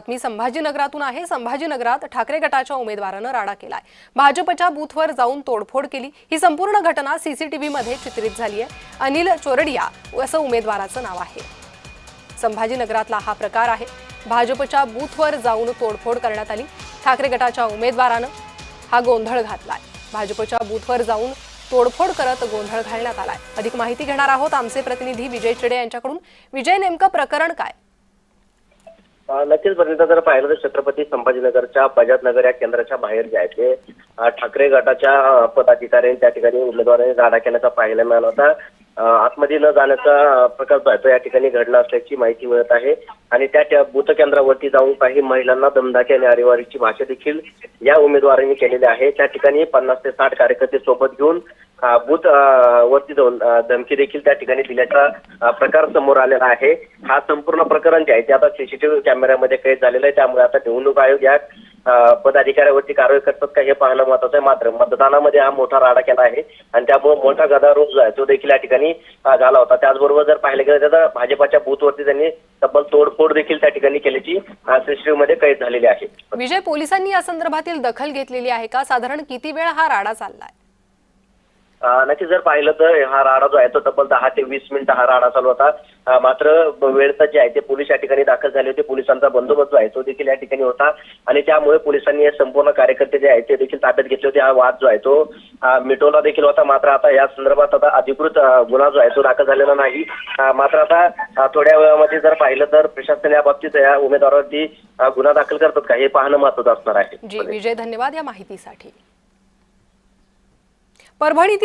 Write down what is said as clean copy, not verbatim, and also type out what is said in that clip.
मी संभाजीनगरातून आहे। संभाजीनगरात ठाकरे गटाच्या उमेदवारानं राडा केलाय। भाजपच्या बूथवर जाऊन तोडफोड केली। ही संपूर्ण घटना सीसीटीव्ही मध्ये चित्रित झाली आहे। अनिल चोरडिया असं उमेदवाराचं नाव आहे। संभाजीनगरातला हा प्रकार आहे। भाजपच्या बूथवर जाऊन तोडफोड करण्यात आली। ठाकरे गटाच्या उमेदवारानं हा गोंधळ घातलाय। भाजपच्या बूथवर जाऊन तोडफोड करत गोंधळ घालण्यात आलाय। अधिक माहिती घेणार आहोत आमचे प्रतिनिधी विजय चिडे यांच्याकडून। विजय, नेमकं प्रकरण काय? नक्कीच पर्यंत जर पाहिलं तर छत्रपती संभाजीनगरच्या बजाजनगर या केंद्राच्या बाहेर जे आहे ते ठाकरे गटाच्या पदाधिकाऱ्यांनी त्या ठिकाणी उमेदवारांनी राडा केल्याचा पाहायला मिळाला होता। आतमध्ये न जाण्याचा प्रकार जो आहे तो या ठिकाणी घडला असल्याची माहिती मिळत आहे आणि त्या बूथ केंद्रावरती जाऊन काही महिलांना दमदाटी आणि अरेवारीची भाषा देखील या उमेदवारांनी केलेली आहे। त्या ठिकाणी 50 ते 60 कार्यकर्ते सोबत घेऊन बूथ वरती जाऊन धमकी देखील त्या ठिकाणी दिल्याचा प्रकार समोर आलेला आहे। हा संपूर्ण प्रकरण जे आहे ते आता सीसीटीव्ही कॅमेऱ्यामध्ये कैद झालेलं आहे। त्यामुळे आता निवडणूक आयोग या पदाधिकाऱ्यावरती कारवाई करतात का हे पाहणं महत्त्वाचं आहे। मात्र मतदानामध्ये हा मोठा राडा केला आहे आणि त्यामुळे मोठा गदारोळ जो आहे तो देखील या ठिकाणी झाला होता। त्याचबरोबर जर पाहिलं गेलं तर भाजपाच्या बूथवरती त्यांनी तब्बल तोडफोड देखील त्या ठिकाणी केल्याची सीसीटीव्ही मध्ये कैद झालेली आहे। विजय, पोलिसांनी या संदर्भातील दखल घेतलेली आहे का? साधारण किती वेळ हा राडा चाललाय? नक्की जर पाहिलं तर हा राडा जो आहे तो तब्बल 10 ते 20 मिनिटं हा राडा चालू होता। मात्र वेळेत जे आहे ते पोलीस या ठिकाणी दाखल झाले होते। पोलिसांचा बंदोबस्त जो आहे तो देखील या ठिकाणी होता आणि त्यामुळे पोलिसांनी हे संपूर्ण कार्यकर्ते जे आहेत ते देखील ताब्यात घेतले होते। हा वाद जो आहे तो मिटवला देखील होता। मात्र आता या संदर्भात आता अधिकृत गुन्हा जो आहे तो दाखल झालेला नाही। मात्र आता थोड्या वेळामध्ये जर पाहिलं तर प्रशासन या बाबतीत या उमेदवारावरती गुन्हा दाखल करतात का हे पाहणं महत्त्वाचं असणार आहे। जी विजय, धन्यवाद या माहितीसाठी। परभणी